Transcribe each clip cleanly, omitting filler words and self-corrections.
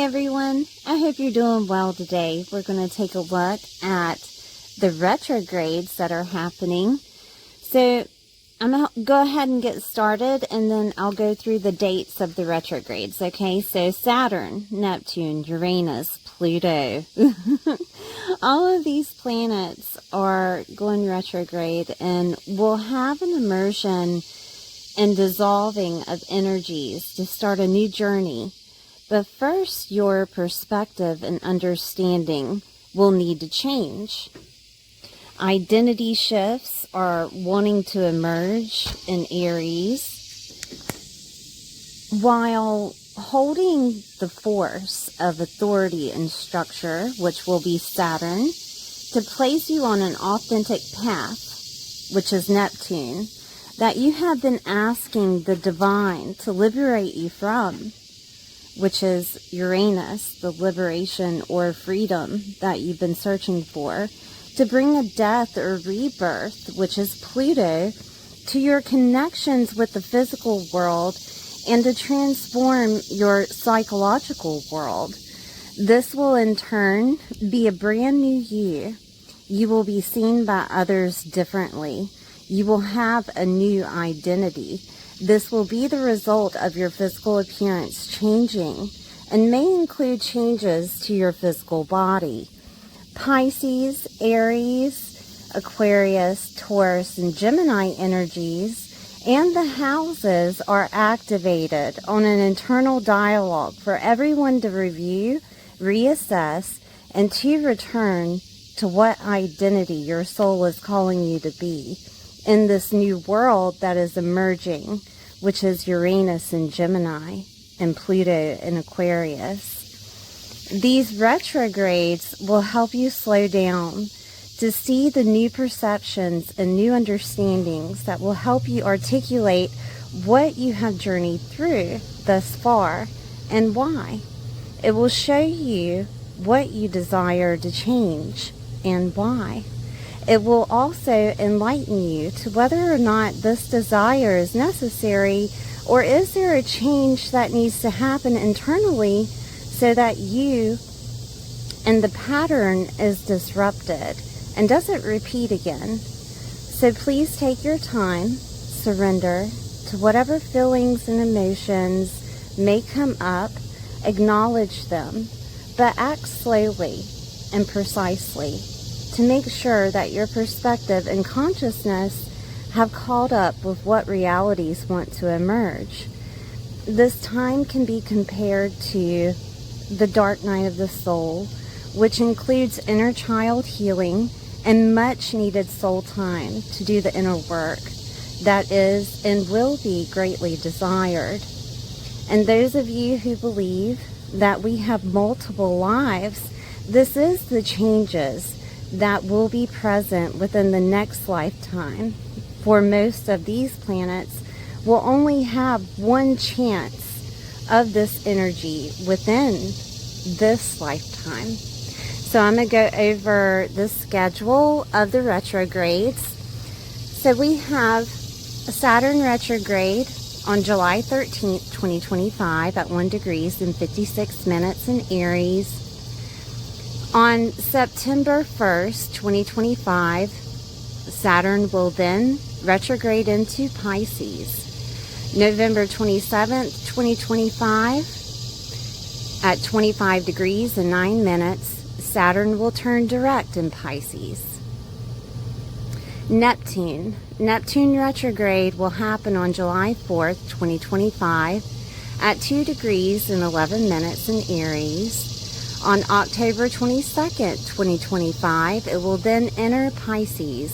Hey everyone, I hope you're doing well today. We're going to take a look at the retrogrades that are happening. So I'm going to go ahead and get started, and then I'll go through the dates of the retrogrades, okay? So Saturn, Neptune, Uranus, Pluto. All of these planets are going retrograde and will have an immersion and dissolving of energies to start a new journey. But first, your perspective and understanding will need to change. Identity shifts are wanting to emerge in Aries, while holding the force of authority and structure, which will be Saturn, to place you on an authentic path, which is Neptune, that you have been asking the divine to liberate you from, which is Uranus, the liberation or freedom that you've been searching for, to bring a death or rebirth, which is Pluto, to your connections with the physical world and to transform your psychological world. This will in turn be a brand new you. You will be seen by others differently. You will have a new identity. This will be the result of your physical appearance changing and may include changes to your physical body. Pisces, Aries, Aquarius, Taurus, and Gemini energies and the houses are activated on an internal dialogue for everyone to review, reassess, and to return to what identity your soul is calling you to be in this new world that is emerging, which is Uranus in Gemini and Pluto in Aquarius. These retrogrades will help you slow down to see the new perceptions and new understandings that will help you articulate what you have journeyed through thus far and why. It will show you what you desire to change and why. It will also enlighten you to whether or not this desire is necessary, or is there a change that needs to happen internally so that you and the pattern is disrupted and doesn't repeat again. So please take your time, surrender to whatever feelings and emotions may come up, acknowledge them, but act slowly and precisely to make sure that your perspective and consciousness have caught up with what realities want to emerge. This time can be compared to the dark night of the soul, which includes inner child healing and much needed soul time to do the inner work that is and will be greatly desired. And those of you who believe that we have multiple lives, this is the changes that will be present within the next lifetime. For most of these planets will only have one chance of this energy within this lifetime. So I'm going to go over the schedule of the retrogrades. So we have Saturn retrograde on July 13th, 2025 at 1 degrees and 56 minutes in Aries. On September 1st, 2025, Saturn will then retrograde into Pisces. November 27th, 2025, at 25 degrees and 9 minutes, Saturn will turn direct in Pisces. Neptune retrograde will happen on July 4th, 2025, at 2 degrees and 11 minutes in Aries. On October 22nd, 2025, it will then enter Pisces.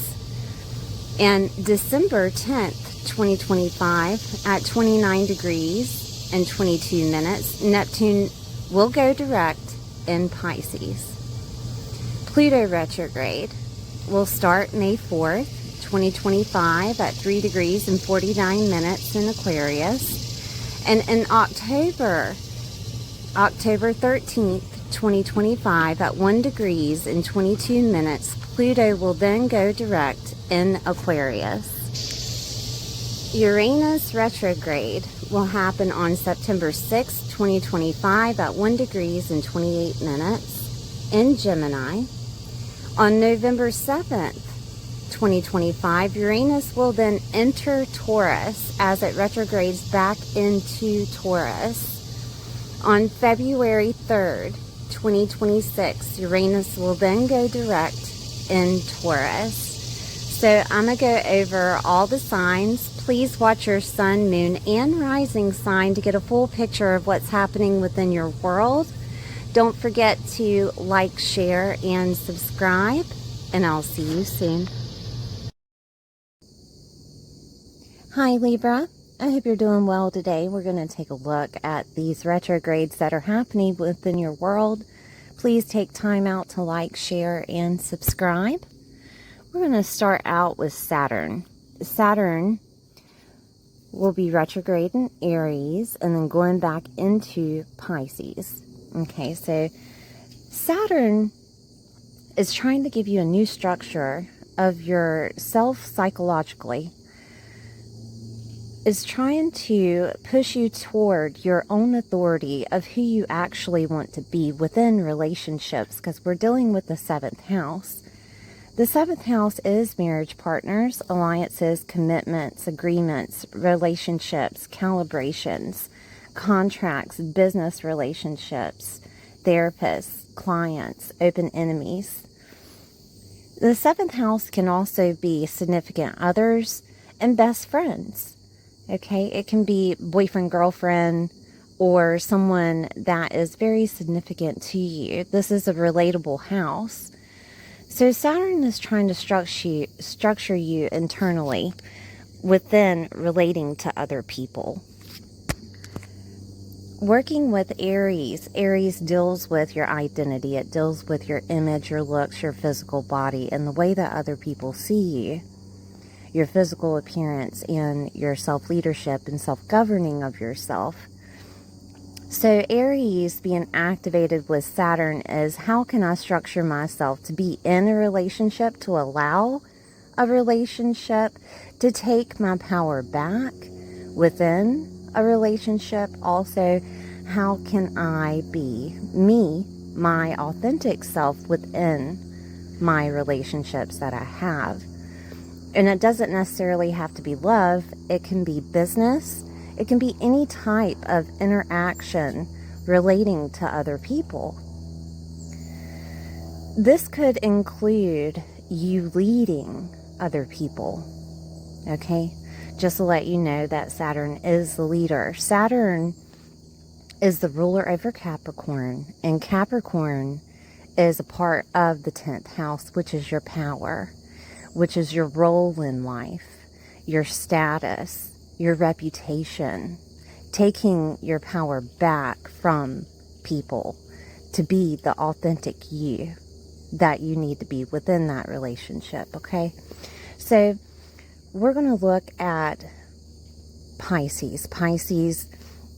And December 10th, 2025, at 29 degrees and 22 minutes, Neptune will go direct in Pisces. Pluto retrograde will start May 4th, 2025, at 3 degrees and 49 minutes in Aquarius. And in October 13th, 2025 at 1 degrees and 22 minutes, Pluto will then go direct in Aquarius. Uranus retrograde will happen on September 6, 2025 at 1 degrees and 28 minutes in Gemini. On November 7th, 2025, Uranus will then enter Taurus as it retrogrades back into Taurus. On February 3rd, 2026, Uranus will then go direct in Taurus. So I'm going to go over all the signs. Please watch your sun, moon, and rising sign to get a full picture of what's happening within your world. Don't forget to like, share, and subscribe, and I'll see you soon. Hi Libra, I hope you're doing well today. We're going to take a look at these retrogrades that are happening within your world. Please take time out to like, share, and subscribe. We're going to start out with Saturn. Saturn will be retrograde in Aries and then going back into Pisces. Okay, so Saturn is trying to give you a new structure of yourself psychologically. Is trying to push you toward your own authority of who you actually want to be within relationships, because we're dealing with the 7th house. The 7th house is marriage partners, alliances, commitments, agreements, relationships, calibrations, contracts, business relationships, therapists, clients, open enemies. The 7th house can also be significant others and best friends. Okay, it can be boyfriend, girlfriend, or someone that is very significant to you. This is a relatable house. So Saturn is trying to structure you internally within relating to other people. Working with Aries, Aries deals with your identity. It deals with your image, your looks, your physical body, and the way that other people see you. Your physical appearance and your self-leadership and self-governing of yourself. So Aries being activated with Saturn is, how can I structure myself to be in a relationship, to allow a relationship, to take my power back within a relationship. Also, how can I be me, my authentic self within my relationships that I have. And it doesn't necessarily have to be love. It can be business. It can be any type of interaction relating to other people. This could include you leading other people. Okay? Just to let you know that Saturn is the leader. Saturn is the ruler over Capricorn. And Capricorn is a part of the 10th house, which is your power, which is your role in life, your status, your reputation, taking your power back from people to be the authentic you that you need to be within that relationship, okay? So we're going to look at Pisces. Pisces,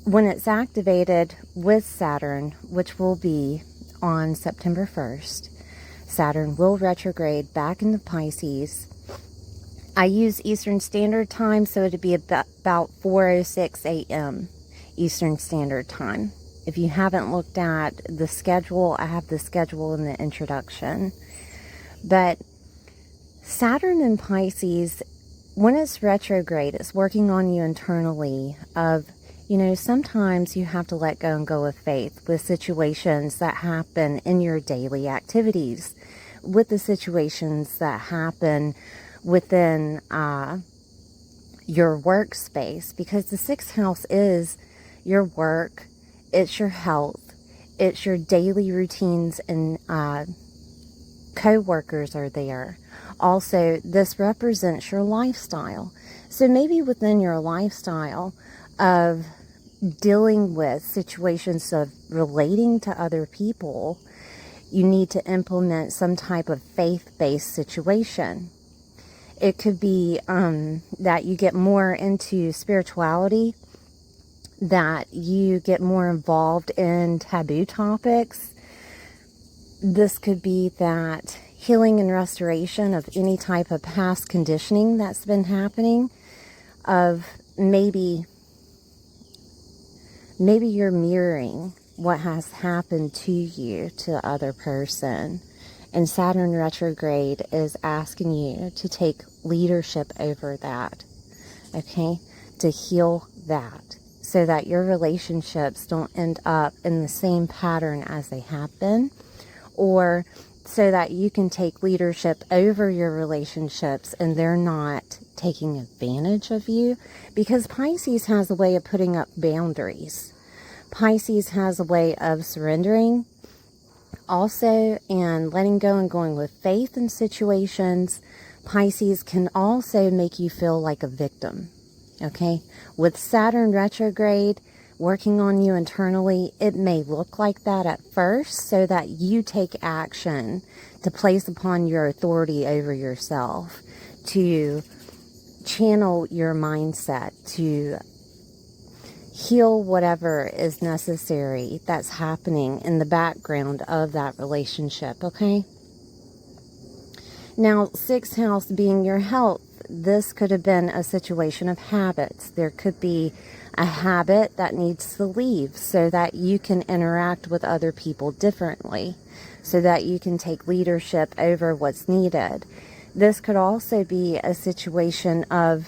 when it's activated with Saturn, which will be on September 1st, Saturn will retrograde back into Pisces. I use Eastern Standard Time, so it'd be about 4:06 a.m. Eastern Standard Time. If you haven't looked at the schedule, I have the schedule in the introduction. But Saturn in Pisces, when it's retrograde, it's working on you internally of, sometimes you have to let go and go with faith with situations that happen in your daily activities, with the situations that happen within your workspace, because the 6th house is your work, it's your health, it's your daily routines, and co-workers are there. Also, this represents your lifestyle. So maybe within your lifestyle of dealing with situations of relating to other people, you need to implement some type of faith-based situation. It could be that you get more into spirituality, that you get more involved in taboo topics. This could be that healing and restoration of any type of past conditioning that's been happening, of maybe Maybe you're mirroring what has happened to you to the other person. And Saturn retrograde is asking you to take leadership over that, okay? To heal that so that your relationships don't end up in the same pattern as they have been, or so that you can take leadership over your relationships and they're not taking advantage of you. Because Pisces has a way of putting up boundaries. Pisces has a way of surrendering also and letting go and going with faith in situations. Pisces can also make you feel like a victim, okay? With Saturn retrograde working on you internally, it may look like that at first so that you take action to place upon your authority over yourself, to channel your mindset, to heal whatever is necessary that's happening in the background of that relationship, okay? Now, 6th house being your health, this could have been a situation of habits. There could be a habit that needs to leave so that you can interact with other people differently, so that you can take leadership over what's needed. This could also be a situation of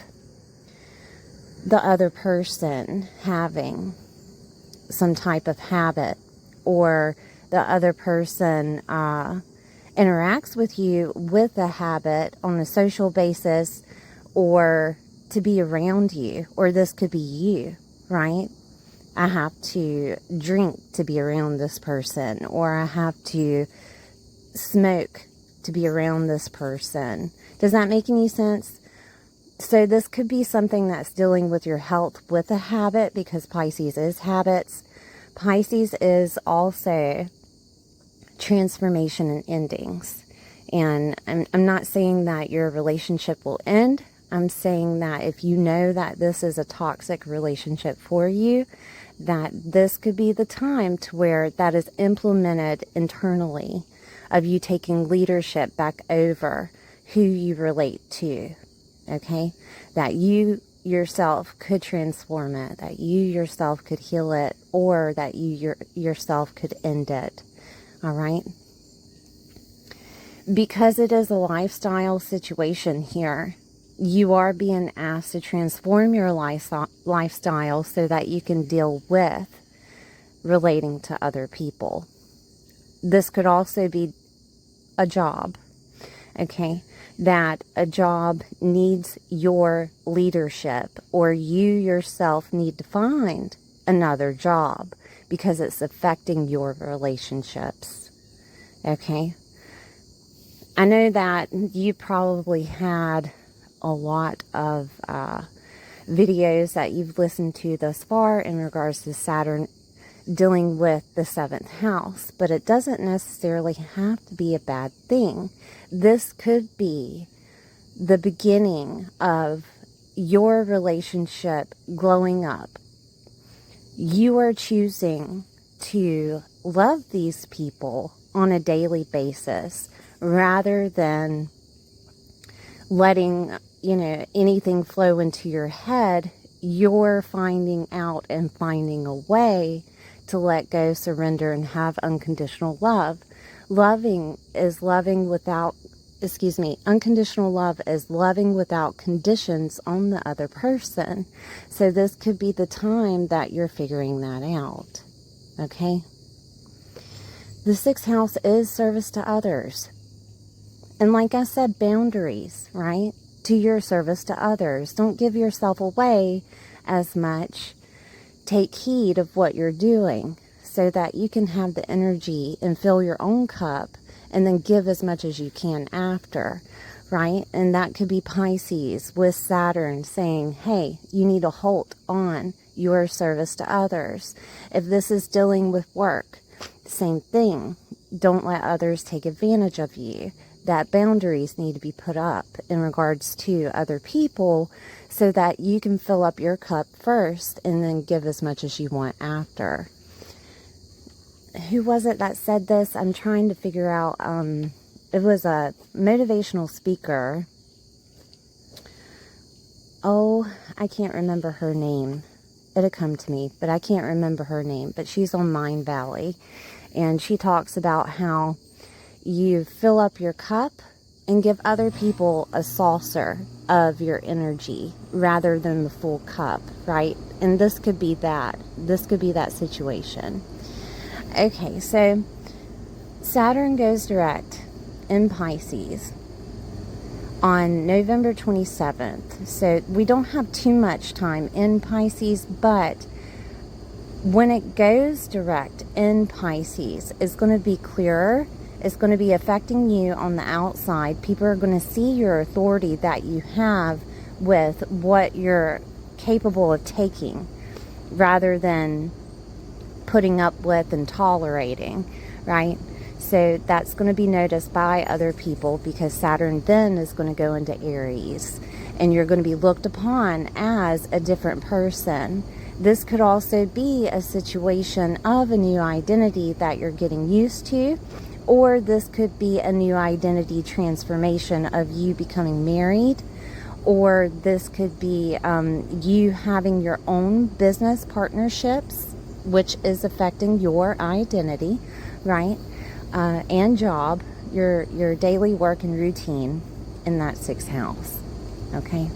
the other person having some type of habit, or the other person interacts with you with a habit on a social basis, or to be around you, or this could be you, right? I have to drink to be around this person, or I have to smoke to be around this person. Does that make any sense? So this could be something that's dealing with your health with a habit, because Pisces is habits. Pisces is also transformation and endings. And I'm not saying that your relationship will end. I'm saying that if you know that this is a toxic relationship for you, that this could be the time to where that is implemented internally, of you taking leadership back over who you relate to. Okay, that you yourself could transform it, that you yourself could heal it, or that you yourself could end it. All right, because it is a lifestyle situation here, you are being asked to transform your lifestyle so that you can deal with relating to other people. This could also be a job, okay? That a job needs your leadership, or you yourself need to find another job because it's affecting your relationships, okay? I know that you probably had a lot of videos that you've listened to thus far in regards to Saturn dealing with the 7th house, but it doesn't necessarily have to be a bad thing. This could be the beginning of your relationship glowing up. You are choosing to love these people on a daily basis rather than letting, anything flow into your head. You're finding out and finding a way to let go, surrender, and have unconditional love. Unconditional love is loving without conditions on the other person. So this could be the time that you're figuring that out, okay? The 6th house is service to others. And like I said, boundaries, right? To your service to others. Don't give yourself away as much. Take heed of what you're doing so that you can have the energy and fill your own cup, and then give as much as you can after, right? And that could be Pisces with Saturn saying, hey, you need to hold on your service to others. If this is dealing with work, same thing. Don't let others take advantage of you. That boundaries need to be put up in regards to other people so that you can fill up your cup first and then give as much as you want after. Who was it that said this? I'm trying to figure out. It was a motivational speaker. Oh, I can't remember her name. it'll come to me, but I can't remember her name, but she's on Mind Valley, and she talks about how you fill up your cup and give other people a saucer of your energy rather than the full cup, right? And this could be that. This could be that situation. Okay, so Saturn goes direct in Pisces on November 27th. So we don't have too much time in Pisces, but when it goes direct in Pisces, it's going to be clearer. It's going to be affecting you on the outside. People are going to see your authority that you have with what you're capable of taking, rather than putting up with and tolerating, right? So that's going to be noticed by other people, because Saturn then is going to go into Aries, and you're going to be looked upon as a different person. This could also be a situation of a new identity that you're getting used to, or this could be a new identity transformation of you becoming married, or this could be you having your own business partnerships, which is affecting your identity, right? And job, your daily work and routine in that 6th house, okay?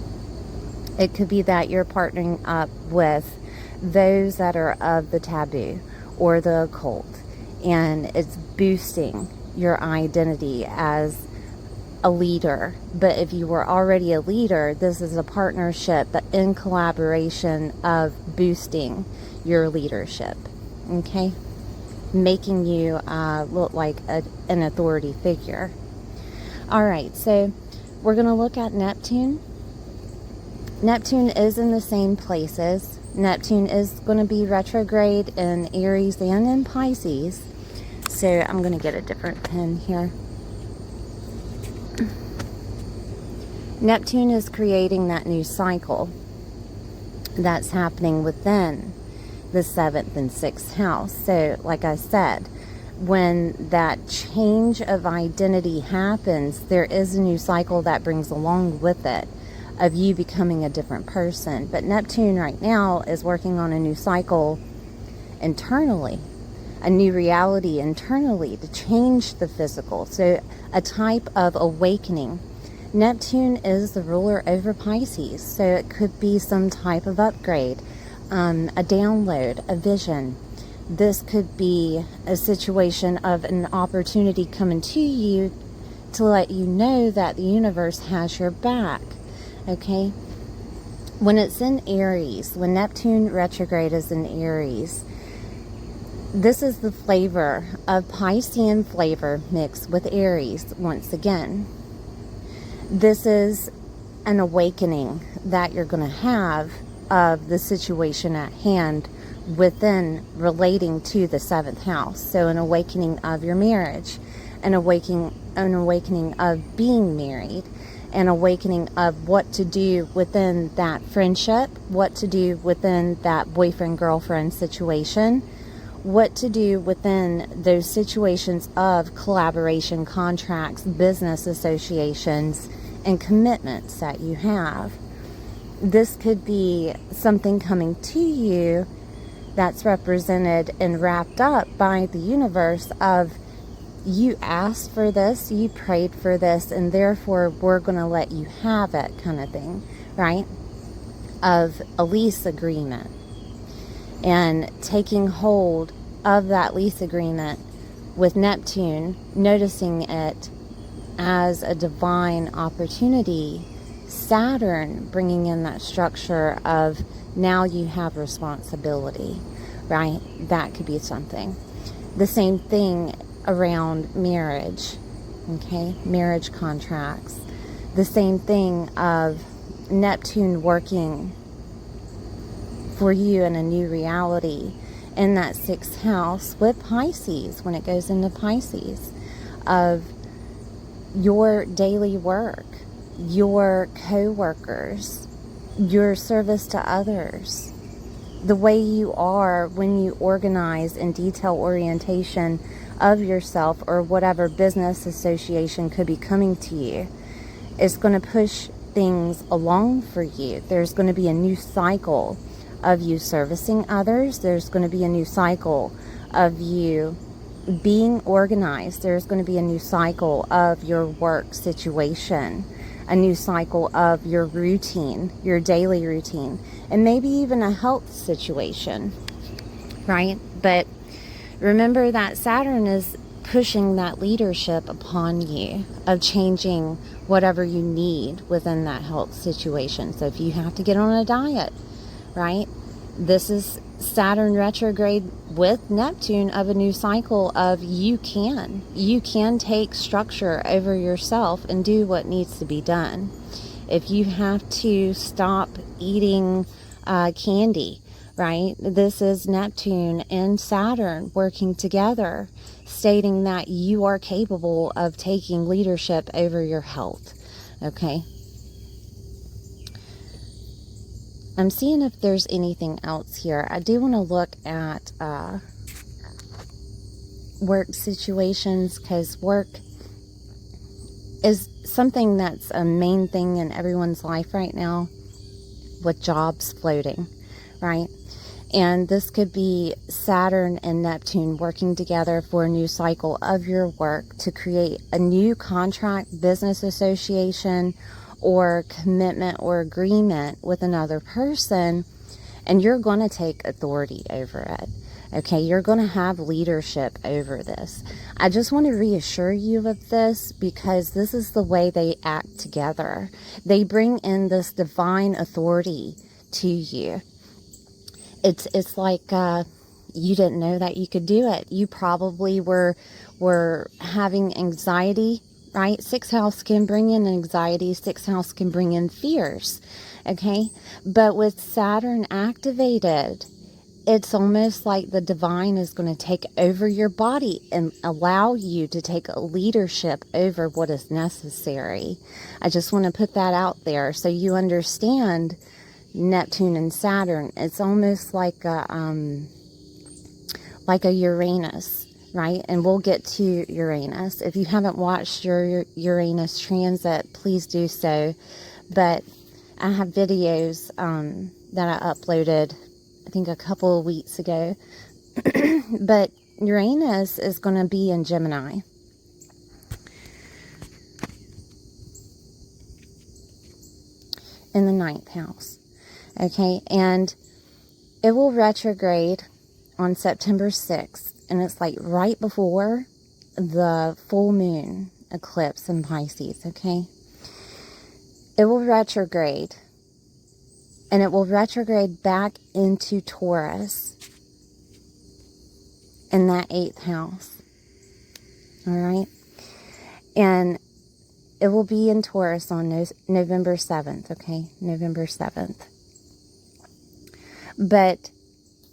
It could be that you're partnering up with those that are of the taboo or the occult, and it's boosting your identity as a leader. But if you were already a leader, this is a partnership, but in collaboration of boosting your leadership, okay? Making you look like an authority figure. All right, so we're going to look at Neptune. Neptune is in the same places. Neptune is going to be retrograde in Aries and in Pisces. So I'm going to get a different pen here. Neptune is creating that new cycle that's happening within the 7th and 6th house. So like I said, when that change of identity happens, there is a new cycle that brings along with it of you becoming a different person. But Neptune right now is working on a new cycle internally, a new reality internally to change the physical. So a type of awakening. Neptune is the ruler over Pisces, so it could be some type of upgrade, a download, a vision. This could be a situation of an opportunity coming to you to let you know that the universe has your back, okay? When it's in Aries, when Neptune retrograde is in Aries, this is the flavor of Piscean flavor mixed with Aries once again. This is an awakening that you're going to have of the situation at hand within relating to the 7th house. So an awakening of your marriage, an awakening of being married, an awakening of what to do within that friendship, what to do within that boyfriend-girlfriend situation, what to do within those situations of collaboration, contracts, business associations, and commitments that you have. This could be something coming to you that's represented and wrapped up by the universe of you asked for this, you prayed for this, and therefore we're going to let you have it kind of thing, right? Of a lease agreement. And taking hold of that lease agreement with Neptune, noticing it as a divine opportunity, Saturn bringing in that structure of now you have responsibility, right? That could be something. The same thing around marriage, okay? Marriage contracts. The same thing of Neptune working for you in a new reality in that 6th house with Pisces, when it goes into Pisces, of your daily work, your co-workers, your service to others, the way you are when you organize in detail orientation of yourself or whatever business association could be coming to you. It's going to push things along for you. There's going to be a new cycle of you servicing others. There's going to be a new cycle of you being organized. There's going to be a new cycle of your work situation, a new cycle of your routine, your daily routine, and maybe even a health situation, right? But remember that Saturn is pushing that leadership upon you of changing whatever you need within that health situation. So if you have to get on a diet, right? This is Saturn retrograde with Neptune of a new cycle of you can take structure over yourself and do what needs to be done. If you have to stop eating candy, right? This is Neptune and Saturn working together, stating that you are capable of taking leadership over your health, okay? I'm seeing if there's anything else here. I do want to look at work situations, because work is something that's a main thing in everyone's life right now, with jobs floating, right? And this could be Saturn and Neptune working together for a new cycle of your work to create a new contract, business association, or commitment or agreement with another person, and you're going to take authority over it. Okay, you're going to have leadership over this. I just want to reassure you of this, because this is the way they act together. They bring in this divine authority to you. It's like you didn't know that you could do it. You probably were having anxiety, right? 6th house can bring in anxiety. 6th house can bring in fears, okay? But with Saturn activated, it's almost like the divine is going to take over your body and allow you to take a leadership over what is necessary. I just want to put that out there so you understand Neptune and Saturn. It's almost like a Uranus, right? And we'll get to Uranus. If you haven't watched your Uranus transit, please do so. But I have videos that I uploaded, I think a couple of weeks ago. But Uranus is going to be in Gemini. In the 9th house. Okay, and it will retrograde on September 6th. And it's like right before the full moon eclipse in Pisces, okay? It will retrograde. And it will retrograde back into Taurus in that 8th house. All right? And it will be in Taurus on November 7th, okay? November 7th. But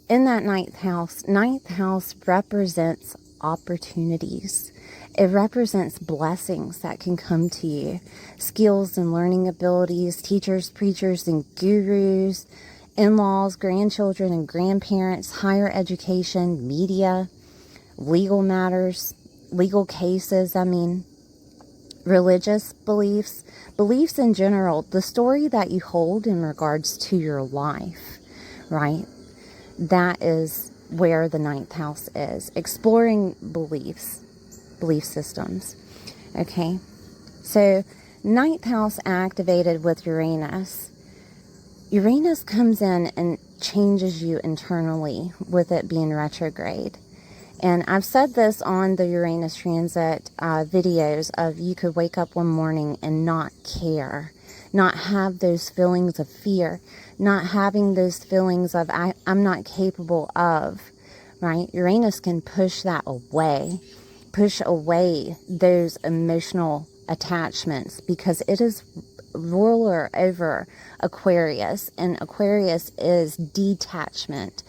in that 9th house represents opportunities. It represents blessings that can come to you. Skills and learning abilities, teachers, preachers, and gurus, in-laws, grandchildren and grandparents, higher education, media, legal matters, legal cases, religious beliefs, beliefs in general, the story that you hold in regards to your life, right? That is where the 9th house is. Exploring beliefs, belief systems. Okay? So, 9th house activated with Uranus. Uranus comes in and changes you internally with it being retrograde. And I've said this on the Uranus transit videos of you could wake up one morning and not care, not have those feelings of fear, not having those feelings of I'm not capable of, right? Uranus can push that away, push away those emotional attachments, because it is ruler over Aquarius, and Aquarius is detachment.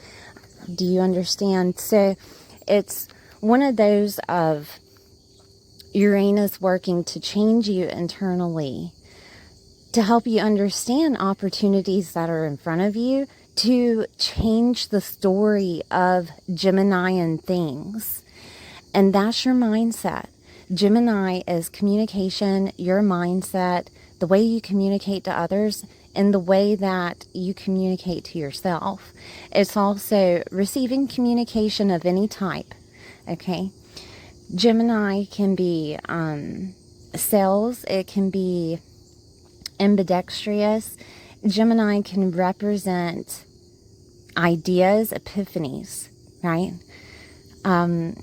Do you understand? So it's one of those of Uranus working to change you internally, to help you understand opportunities that are in front of you, to change the story of Geminian things. And that's your mindset. Gemini is communication, your mindset, the way you communicate to others, and the way that you communicate to yourself. It's also receiving communication of any type, okay? Gemini can be sales, it can be ambidextrous. Gemini can represent ideas, epiphanies, right?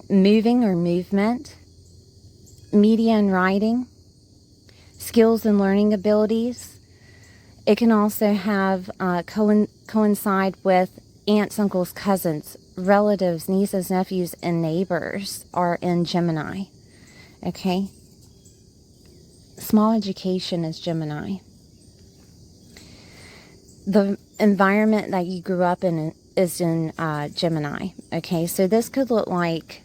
Moving or movement, media and writing, skills and learning abilities. It can also have coincide with aunts, uncles, cousins, relatives, nieces, nephews, and neighbors are in Gemini. Okay? Small education is Gemini. The environment that you grew up in is in Gemini. Okay? So this could look like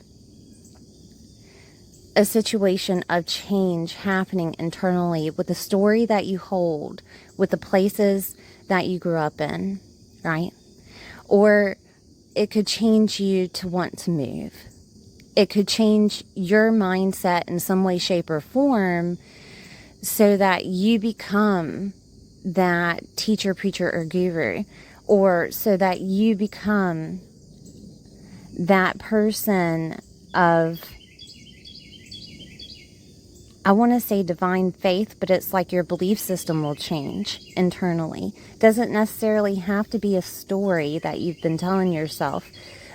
a situation of change happening internally with the story that you hold, with the places that you grew up in, right? Or it could change you to want to move. It could change your mindset in some way, shape, or form so that you become that teacher, preacher, or guru, or so that you become that person of, I want to say divine faith, but it's like your belief system will change internally. Doesn't necessarily have to be a story that you've been telling yourself,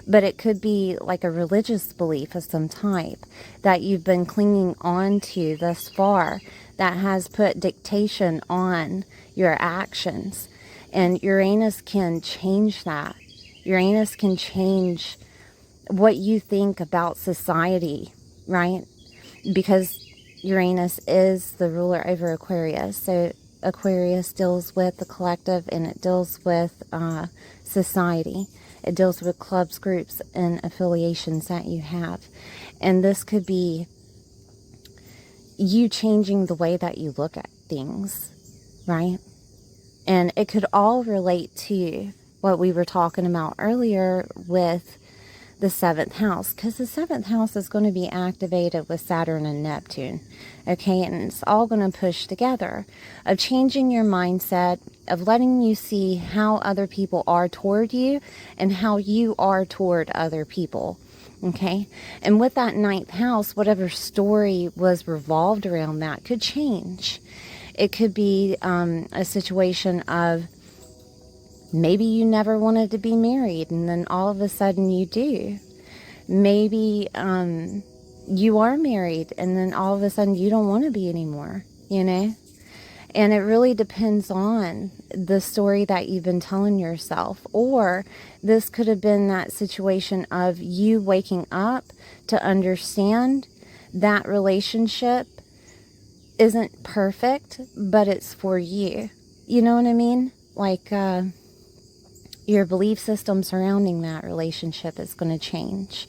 but it could be like a religious belief of some type that you've been clinging on to thus far that has put dictation on your actions. And Uranus can change that. Uranus can change what you think about society, right? Because Uranus is the ruler over Aquarius. So Aquarius deals with the collective, and it deals with society. It deals with clubs, groups, and affiliations that you have. And this could be you changing the way that you look at things, right? And it could all relate to what we were talking about earlier with the 7th house, because the 7th house is going to be activated with Saturn and Neptune, okay? And it's all going to push together of changing your mindset, of letting you see how other people are toward you and how you are toward other people, okay? And with that 9th house, whatever story was revolved around that could change. It could be a situation of maybe you never wanted to be married, and then all of a sudden you do. Maybe you are married, and then all of a sudden you don't want to be anymore, you know? And it really depends on the story that you've been telling yourself. Or this could have been that situation of you waking up to understand that relationship isn't perfect, but it's for you. You know what I mean? Like, your belief system surrounding that relationship is going to change.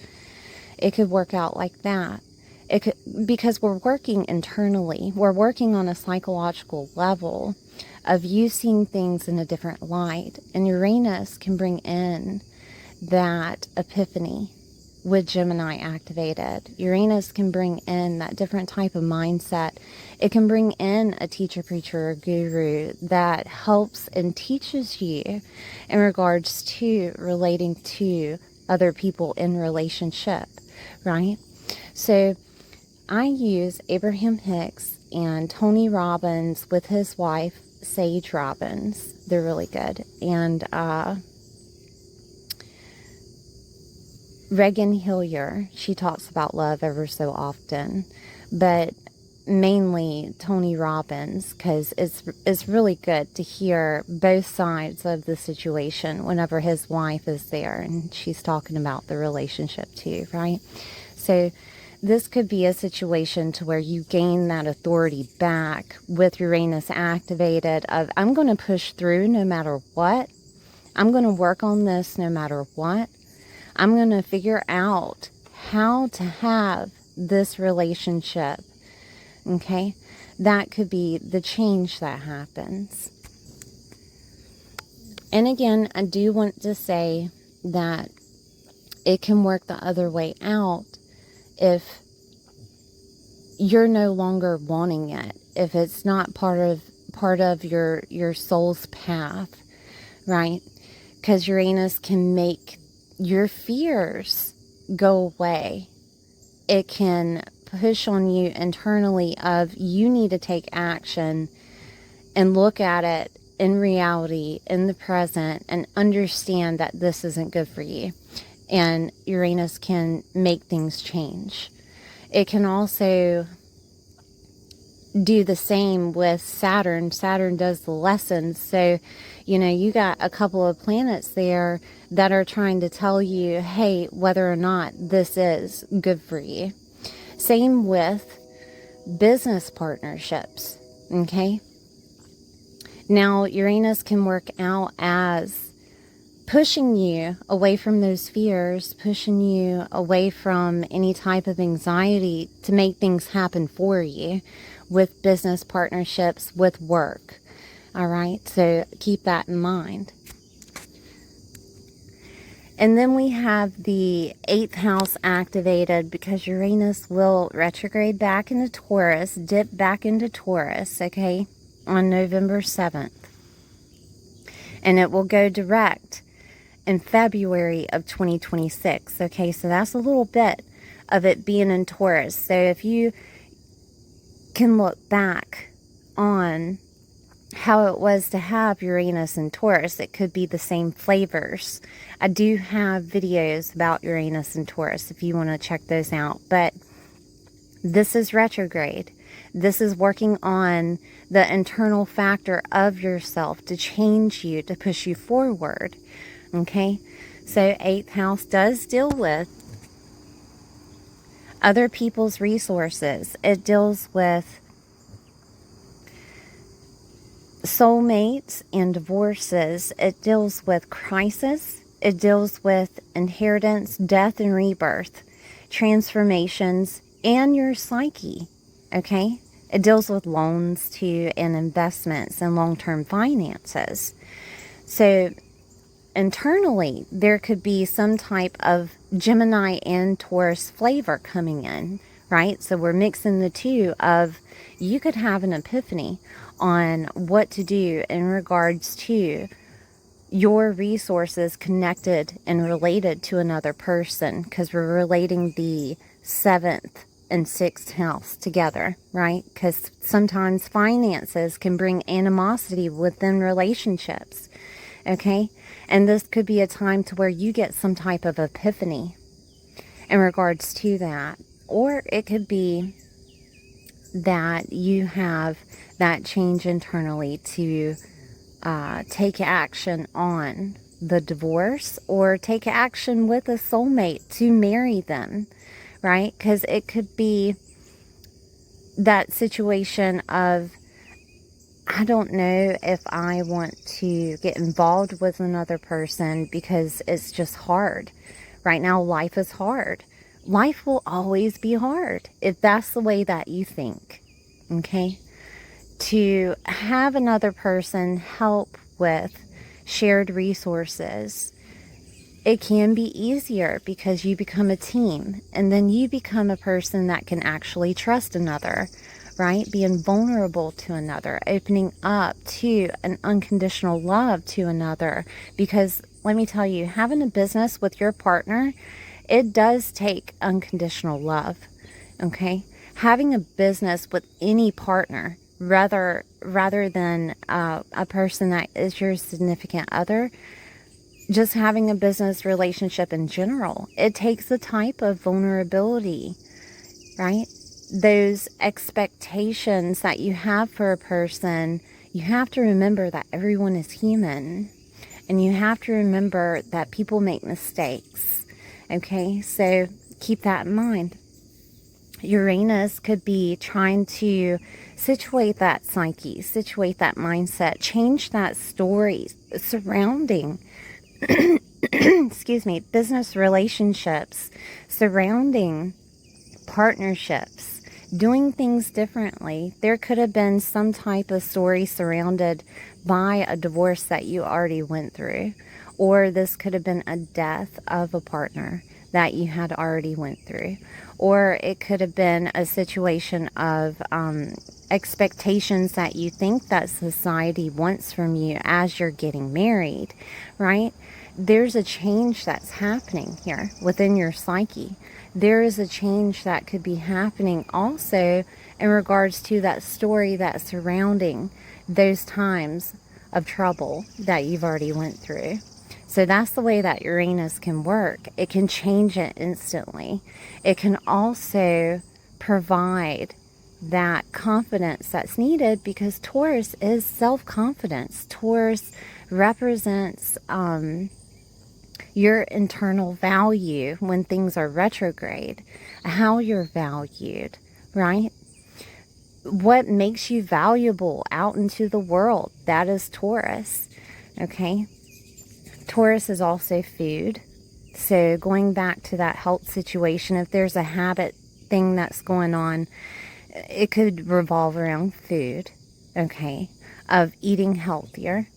It could work out like that. It could, because we're working internally. We're working on a psychological level of you seeing things in a different light. And Uranus can bring in that epiphany with Gemini activated. Uranus can bring in that different type of mindset. It can bring in a teacher, preacher, or guru that helps and teaches you in regards to relating to other people in relationship, right? So I use Abraham Hicks and Tony Robbins with his wife, Sage Robbins. They're really good. And Regan Hillier, she talks about love ever so often, but mainly Tony Robbins, because it's really good to hear both sides of the situation whenever his wife is there and she's talking about the relationship too, right? So this could be a situation to where you gain that authority back with Uranus activated of, I'm going to push through no matter what. I'm going to work on this no matter what. I'm going to figure out how to have this relationship, okay? That could be the change that happens. And again, I do want to say that it can work the other way out if you're no longer wanting it, if it's not part part of your soul's path, right? Because Uranus can make your fears go away. It can push on you internally of you need to take action and look at it in reality, in the present, and understand that this isn't good for you. And Uranus can make things change. It can also do the same with Saturn. Saturn does the lessons. So, you got a couple of planets there that are trying to tell you, hey, whether or not this is good for you. Same with business partnerships, okay? Now, Uranus can work out as pushing you away from those fears, pushing you away from any type of anxiety to make things happen for you with business partnerships, with work. All right, so keep that in mind. And then we have the 8th house activated because Uranus will retrograde back into Taurus, dip back into Taurus, okay, on November 7th. And it will go direct in February of 2026. Okay, so that's a little bit of it being in Taurus. So if you can look back on how it was to have Uranus in Taurus, it could be the same flavors. I do have videos about Uranus and Taurus if you want to check those out. But this is retrograde. This is working on the internal factor of yourself to change you, to push you forward. Okay, so 8th house does deal with other people's resources. It deals with soulmates and divorces. It deals with crisis. It deals with inheritance, death, and rebirth, transformations, and your psyche. Okay, it deals with loans too, and investments and long-term finances. So internally, there could be some type of Gemini and Taurus flavor coming in, right? So we're mixing the two of, you could have an epiphany on what to do in regards to your resources connected and related to another person, because we're relating the 7th and 6th house together, right? Because sometimes finances can bring animosity within relationships, okay? And this could be a time to where you get some type of epiphany in regards to that. Or it could be that you have that change internally to take action on the divorce, or take action with a soulmate to marry them, right? Because it could be that situation of, I don't know if I want to get involved with another person because it's just hard. Right now, life is hard. Life will always be hard if that's the way that you think, okay? To have another person help with shared resources, it can be easier because you become a team, and then you become a person that can actually trust another, right? Being vulnerable to another, opening up to an unconditional love to another. Because let me tell you, having a business with your partner, it does take unconditional love, okay? Having a business with any partner, rather than a person that is your significant other, just having a business relationship in general, it takes a type of vulnerability, right? Those expectations that you have for a person, you have to remember that everyone is human, and you have to remember that people make mistakes, okay? So keep that in mind. Uranus could be trying to situate that psyche, situate that mindset, change that story surrounding excuse me, business relationships, surrounding partnerships, doing things differently. There could have been some type of story surrounded by a divorce that you already went through, or this could have been a death of a partner that you had already went through. Or it could have been a situation of expectations that you think that society wants from you as you're getting married, right? There's a change that's happening here within your psyche. There is a change that could be happening also in regards to that story that's surrounding those times of trouble that you've already went through. So that's the way that Uranus can work. It can change it instantly. It can also provide that confidence that's needed, because Taurus is self-confidence. Taurus represents your internal value when things are retrograde, how you're valued, right? What makes you valuable out into the world, that is Taurus, okay? Taurus is also food. So going back to that health situation, if there's a habit thing that's going on, it could revolve around food, okay, of eating healthier.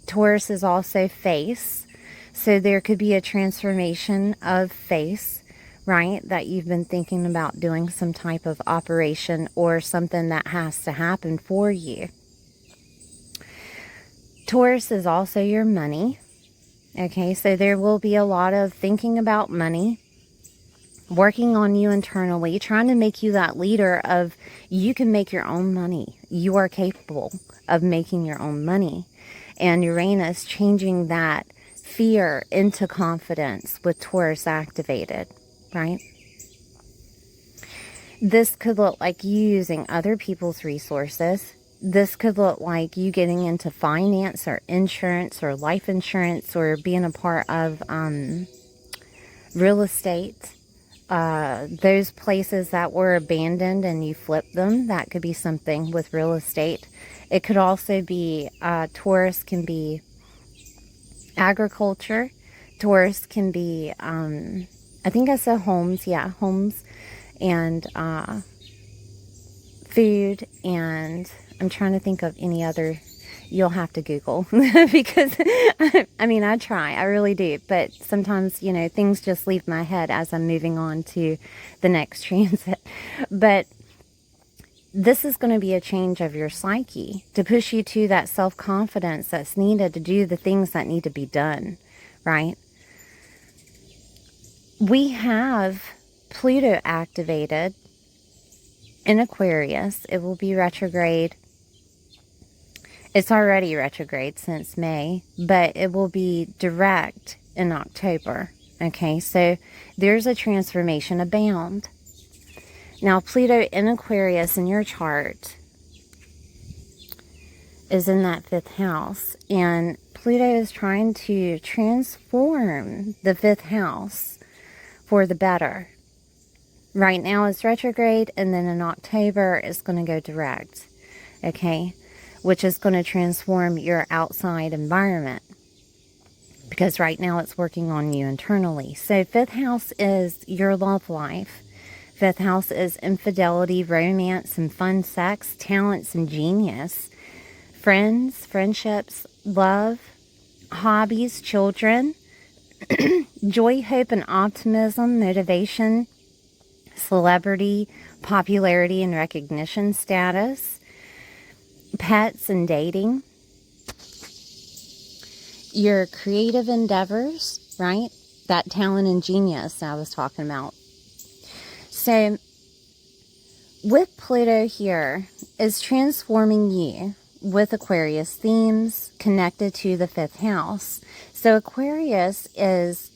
Taurus is also face. So there could be a transformation of face, right? That you've been thinking about doing some type of operation or something that has to happen for you. Taurus is also your money. Okay, so there will be a lot of thinking about money, working on you internally, trying to make you that leader of you can make your own money. You are capable of making your own money. And Uranus changing that fear into confidence with Taurus activated, right? This could look like you using other people's resources. This could look like you getting into finance or insurance or life insurance, or being a part of real estate. Those places that were abandoned and you flipped them, that could be something with real estate. It could also be, Taurus can be agriculture. Taurus can be, I think I said homes, yeah, homes, and food, and I'm trying to think of any other. You'll have to Google because I mean, I try, I really do, but sometimes, you know, things just leave my head as I'm moving on to the next transit. But this is going to be a change of your psyche to push you to that self-confidence that's needed to do the things that need to be done, right? We have Pluto activated in Aquarius. It will be retrograde. It's already retrograde since May, but it will be direct in October. Okay, so there's a transformation abound. Now, Pluto in Aquarius in your chart is in that 5th house, and Pluto is trying to transform the 5th house for the better. Right now it's retrograde, and then in October it's going to go direct, okay, which is going to transform your outside environment, because right now it's working on you internally. So 5th house is your love life. 5th house is infidelity, romance, and fun sex, talents, and genius, friends, friendships, love, hobbies, children, joy, hope, and optimism, motivation, celebrity, popularity, and recognition status, pets, and dating, your creative endeavors, right? That talent and genius I was talking about. So, with Pluto here is transforming you with Aquarius themes connected to the 5th house. So, Aquarius is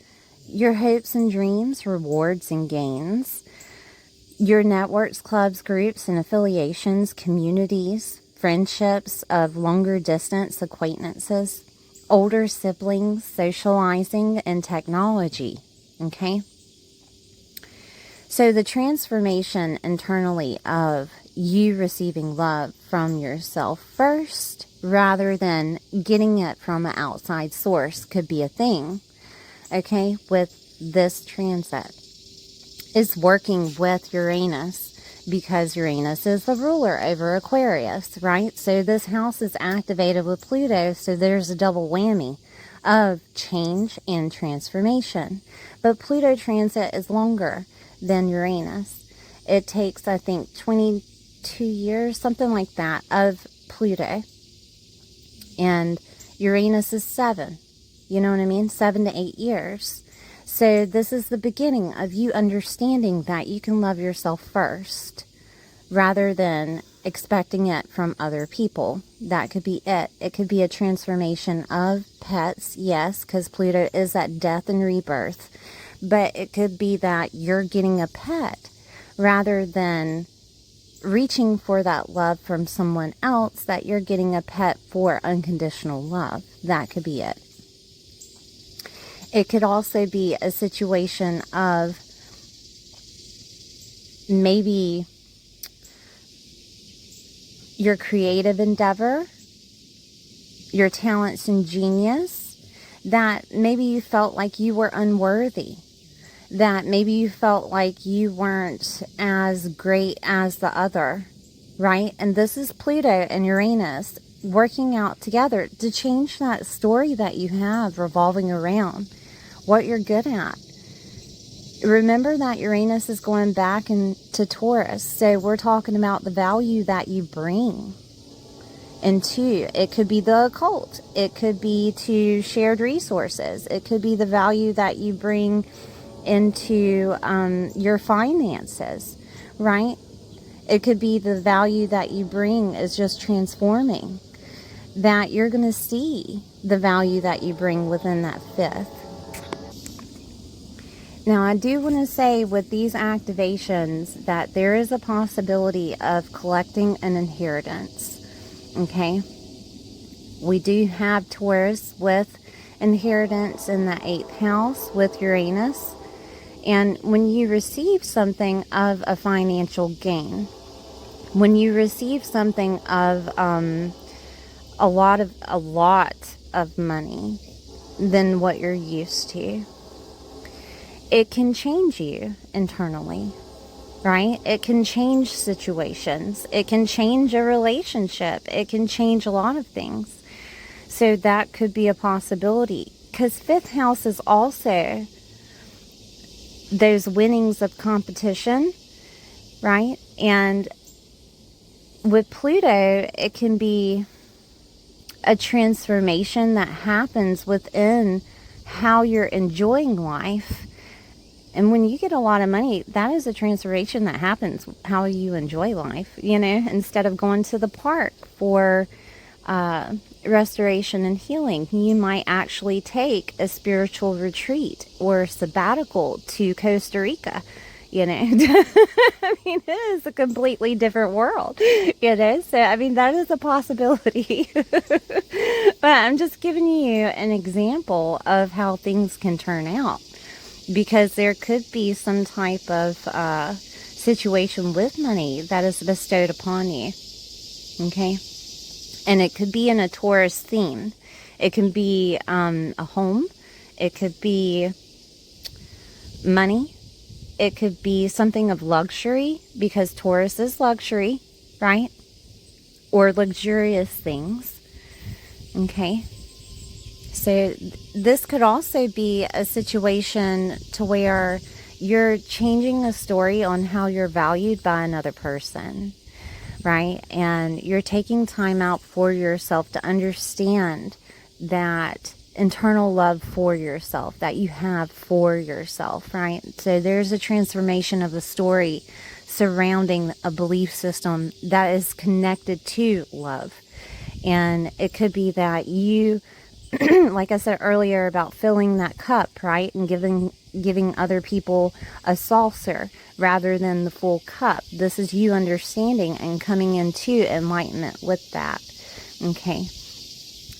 your hopes and dreams, rewards and gains, your networks, clubs, groups, and affiliations, communities, friendships of longer distance acquaintances, older siblings, socializing, and technology, okay? So the transformation internally of you receiving love from yourself first rather than getting it from an outside source could be a thing, okay, with this transit. Is working with Uranus, because Uranus is the ruler over Aquarius, right? So this house is activated with Pluto, so there's a double whammy of change and transformation. But Pluto transit is longer than Uranus. It takes, I think, 22 years, something like that, of Pluto. And Uranus is 7. You know what I mean? 7 to 8 years. So this is the beginning of you understanding that you can love yourself first rather than expecting it from other people. That could be it. It could be a transformation of pets, yes, because Pluto is that death and rebirth. But it could be that you're getting a pet rather than reaching for that love from someone else, that you're getting a pet for unconditional love. That could be it. It could also be a situation of maybe your creative endeavor, your talents and genius, that maybe you felt like you were unworthy, that maybe you felt like you weren't as great as the other, right? And this is Pluto and Uranus working out together to change that story that you have revolving around what you're good at. Remember that Uranus is going back into Taurus, so we're talking about the value that you bring into. It could be the occult. It could be to shared resources. It could be the value that you bring into your finances, right? It could be the value that you bring is just transforming, that you're going to see the value that you bring within that fifth. Now, I do want to say with these activations that there is a possibility of collecting an inheritance, okay? We do have Taurus with inheritance in the 8th house with Uranus. And when you receive something of a financial gain, when you receive something of a lot of money than what you're used to, it can change you internally, right? It can change situations. It can change a relationship. It can change a lot of things. So that could be a possibility. Because 5th house is also those winnings of competition, right? And with Pluto, it can be a transformation that happens within how you're enjoying life. And when you get a lot of money, that is a transformation that happens how you enjoy life, you know, instead of going to the park for restoration and healing. You might actually take a spiritual retreat or sabbatical to Costa Rica, you know. I mean, it is a completely different world, you know. So, I mean, that is a possibility. But I'm just giving you an example of how things can turn out. Because there could be some type of situation with money that is bestowed upon you, okay? And it could be in a Taurus theme. It can be a home. It could be money. It could be something of luxury, because Taurus is luxury, right? Or luxurious things, okay? So this could also be a situation to where you're changing a story on how you're valued by another person, right? And you're taking time out for yourself to understand that internal love for yourself that you have for yourself, right? So there's a transformation of the story surrounding a belief system that is connected to love. And it could be that you like I said earlier about filling that cup, right? And giving other people a saucer rather than the full cup. This is you understanding and coming into enlightenment with that. Okay.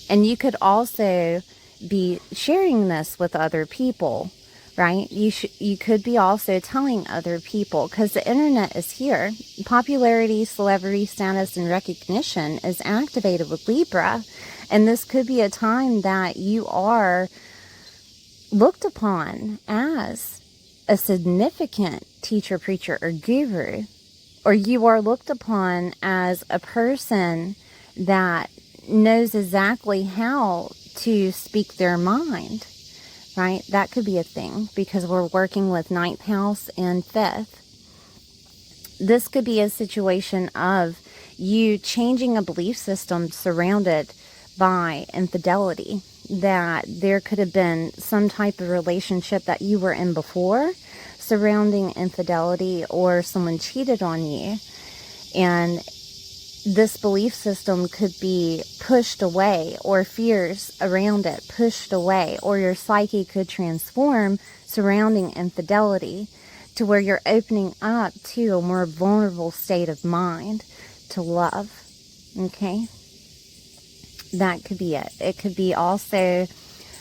And you could also be sharing this with other people, right? You could be also telling other people, because the internet is here. Popularity, celebrity status, and recognition is activated with Libra. And this could be a time that you are looked upon as a significant teacher, preacher, or guru. Or you are looked upon as a person that knows exactly how to speak their mind, right? That could be a thing because we're working with 9th house and 5th. This could be a situation of you changing a belief system surrounded by infidelity, that there could have been some type of relationship that you were in before surrounding infidelity, or someone cheated on you, and this belief system could be pushed away, or fears around it pushed away, or your psyche could transform surrounding infidelity to where you're opening up to a more vulnerable state of mind to love. Okay? That could be it. It could be also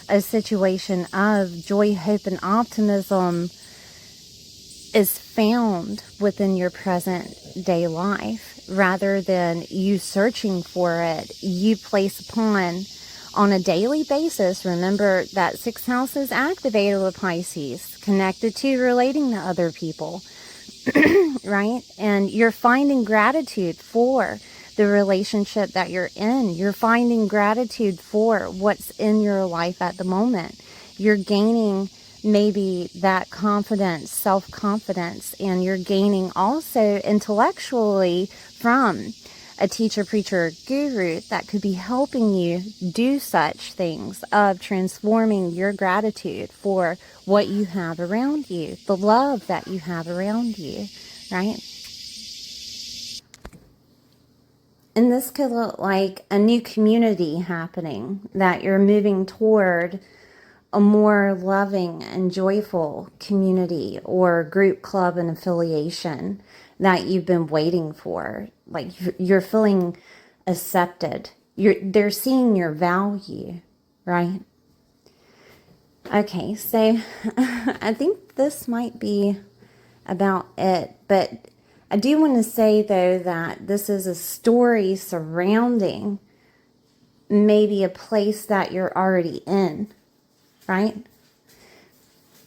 a situation of joy, hope, and optimism is found within your present day life. Rather than you searching for it, you place upon on a daily basis. Remember that 6th house is activated with Pisces, connected to relating to other people, right? And you're finding gratitude for the relationship that you're in. You're finding gratitude for what's in your life at the moment. You're gaining maybe that confidence, self-confidence, and you're gaining also intellectually from a teacher, preacher, guru that could be helping you do such things of transforming your gratitude for what you have around you, the love that you have around you, right? And this could look like a new community happening, that you're moving toward a more loving and joyful community or group, club, and affiliation that you've been waiting for. Like you're feeling accepted. They're seeing your value, right? Okay, so I think this might be about it, but I do want to say though that this is a story surrounding maybe a place that you're already in, right?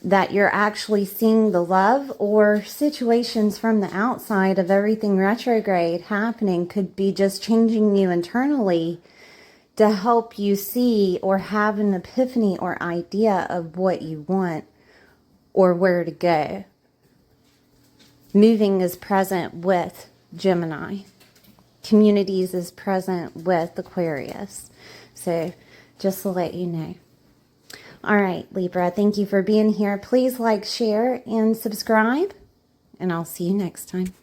That you're actually seeing the love, or situations from the outside of everything retrograde happening could be just changing you internally to help you see or have an epiphany or idea of what you want or where to go. Moving is present with Gemini. Communities is present with Aquarius. So just to let you know. All right, Libra, thank you for being here. Please like, share, and subscribe, and I'll see you next time.